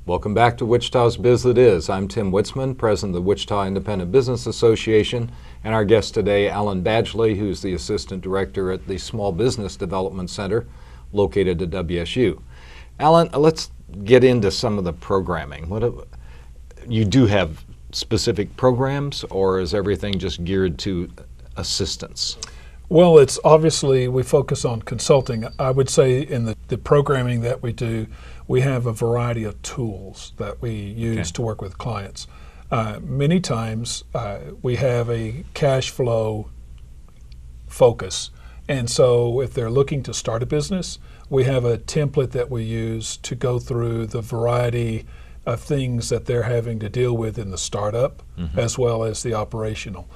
Welcome back to Wichita's Biz That Is. I'm Tim Witzman, president of the Wichita Independent Business Association, and our guest today, Alan Badgley, who's the assistant director at the Small Business Development Center located at WSU. Alan, let's get into some of the programming. You do have specific programs, or is everything just geared to assistance? Well, it's obviously we focus on consulting. I would say in the programming that we do, we have a variety of tools that we use to work with clients. Many times we have a cash flow focus. And so if they're looking to start a business, we have a template that we use to go through the variety of things that they're having to deal with in the startup, as well as the operational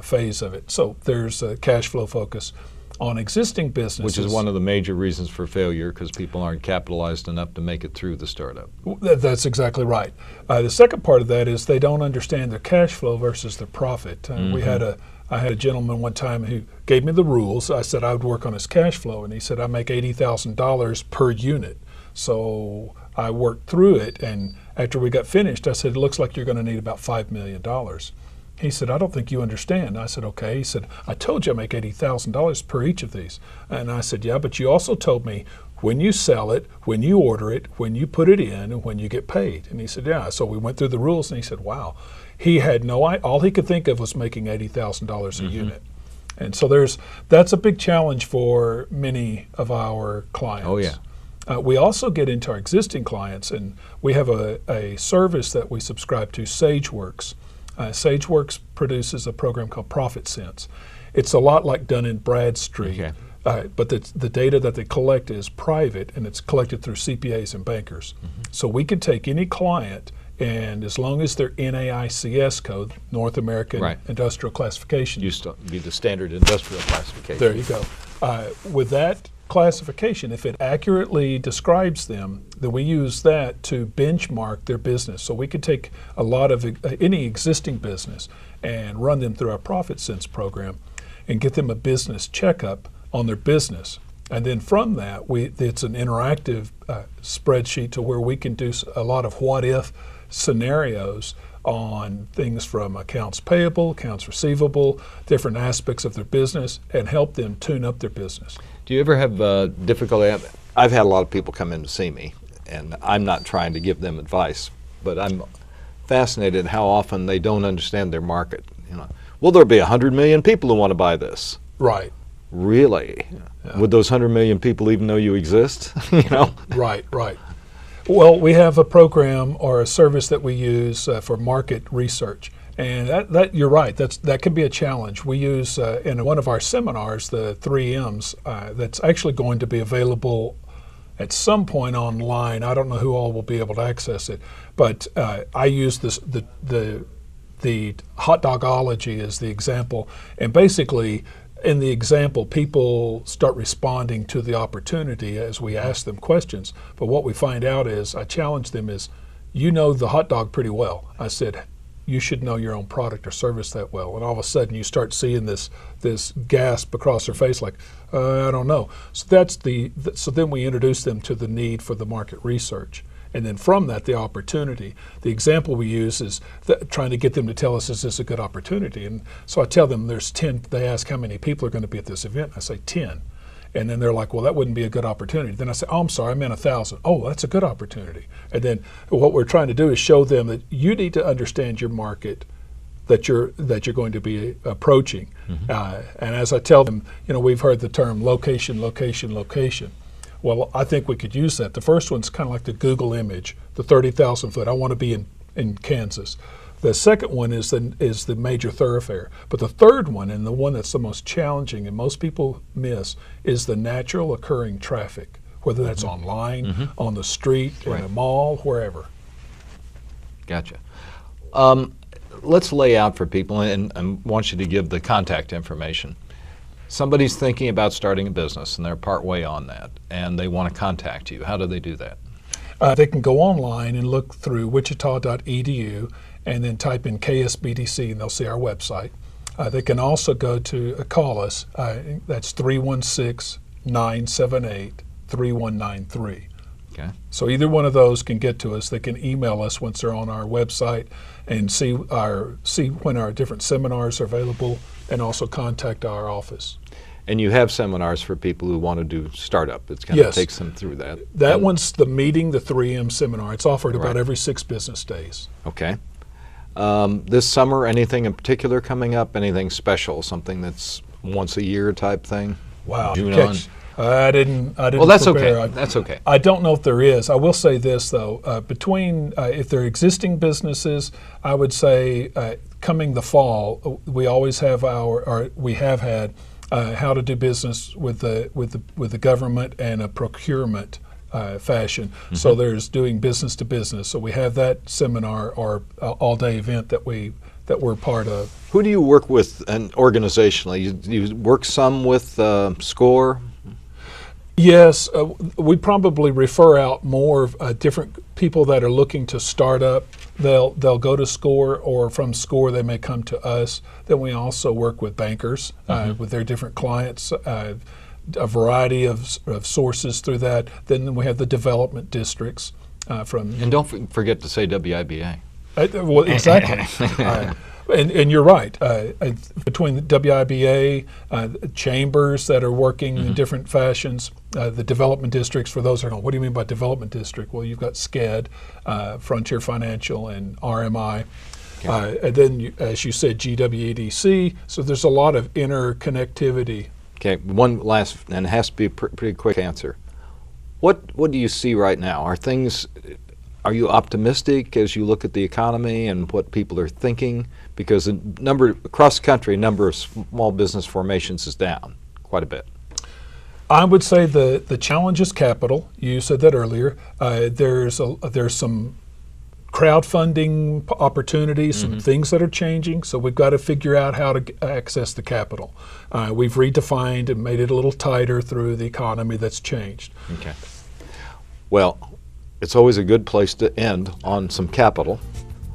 phase of it. So there's a cash flow focus on existing businesses. Which is one of the major reasons for failure, because people aren't capitalized enough to make it through the startup. That's exactly right. The second part of that is they don't understand their cash flow versus their profit. I had a gentleman one time who gave me the rules. I said I would work on his cash flow, and he said I make $80,000 per unit. So I worked through it, and after we got finished, I said, it looks like you're going to need about $5 million. He said, I don't think you understand. I said, okay. He said, I told you I make $80,000 per each of these. And I said, yeah, but you also told me when you sell it, when you order it, when you put it in, and when you get paid. And he said, yeah. So we went through the rules, and he said, wow. He had all he could think of was making $80,000 a unit. And so that's a big challenge for many of our clients. Oh, yeah. We also get into our existing clients, and we have a service that we subscribe to, SageWorks. SageWorks produces a program called Profit Sense. It's a lot like Dun & Bradstreet, but the data that they collect is private, and it's collected through CPAs and bankers. So we can take any client, and as long as they're NAICS code, North American Industrial Classification. Used to be the standard industrial classification. There you go. With that classification, if it accurately describes them, then we use that to benchmark their business. So we could take a lot of any existing business and run them through our Profit Sense program and get them a business checkup on their business. And then from that, it's an interactive spreadsheet to where we can do a lot of what-if scenarios on things from accounts payable, accounts receivable, different aspects of their business, and help them tune up their business. Do you ever have difficulty? I've had a lot of people come in to see me, and I'm not trying to give them advice, but I'm fascinated how often they don't understand their market. Well, there'll be 100 million people who want to buy this. Right. Really? Yeah. Would those 100 million people even know you exist? Right. Well, we have a program or a service that we use for market research. And that you're right, that can be a challenge. We use in one of our seminars the 3 M's that's actually going to be available at some point online. I don't know who all will be able to access it, but I use the hot dogology as the example. And basically, in the example, people start responding to the opportunity as we ask them questions. But what we find out is, I challenge them is, you know the hot dog pretty well. I said, you should know your own product or service that well. And all of a sudden you start seeing this gasp across their face like, I don't know. So so then we introduce them to the need for the market research. And then from that, the opportunity. The example we use is trying to get them to tell us, is this a good opportunity? And so I tell them there's 10, they ask how many people are going to be at this event. I say 10. And then they're like, well, that wouldn't be a good opportunity. Then I say, oh, I'm sorry, I meant 1,000. Oh, that's a good opportunity. And then what we're trying to do is show them that you need to understand your market that you're going to be approaching. And as I tell them, we've heard the term location. Well, I think we could use that. The first one's kind of like the Google image, the 30,000 foot. I want to be in Kansas. The second one is the major thoroughfare. But the third one, and the one that's the most challenging and most people miss, is the natural occurring traffic, whether that's online, on the street, in a mall, wherever. Gotcha. Let's lay out for people, and I want you to give the contact information. Somebody's thinking about starting a business, and they're partway on that, and they want to contact you. How do they do that? They can go online and look through wichita.edu and then type in KSBDC, and they'll see our website. They can also go to call us. That's 316-978-3193. Okay. So either one of those can get to us. They can email us once they're on our website and see when our different seminars are available, and also contact our office. And you have seminars for people who want to do startup. It's kind of takes them through that. That one's the Meeting the 3M seminar. It's offered about every 6 business days. Okay. This summer, anything in particular coming up? Anything special? Something that's once a year type thing? Wow. June on? I didn't. Well, that's prepare. okay. That's okay. I don't know if there is. I will say this though: between if they're existing businesses, I would say coming the fall, we always have we have had how to do business with the government and a procurement fashion. Mm-hmm. So there's doing business to business. So we have that seminar or all-day event that we're part of. Who do you work with and organizationally? You work some with SCORE? Yes, we probably refer out more different people that are looking to start up. They'll go to SCORE, or from SCORE they may come to us. Then we also work with bankers with their different clients, a variety of sources through that. Then we have the development districts from. And don't forget to say WIBA. Well, exactly. And you're right. Between the WIBA, chambers that are working in different fashions, the development districts, for those who are going, what do you mean by development district? Well, you've got SCED, Frontier Financial, and RMI. Okay. And then, as you said, GWEDC. So there's a lot of interconnectivity. Okay, one last, and it has to be a pretty quick answer. What do you see right now? Are you optimistic as you look at the economy and what people are thinking? Because across the country, number of small business formations is down quite a bit. I would say the challenge is capital. You said that earlier. There's some crowdfunding opportunities, some things that are changing. So we've got to figure out how to access the capital. We've redefined and made it a little tighter through the economy that's changed. Okay. Well, it's always a good place to end on some capital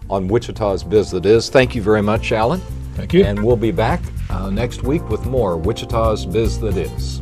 on Wichita's Biz That Is. Thank you very much, Alan. Thank you. And we'll be back next week with more Wichita's Biz That Is.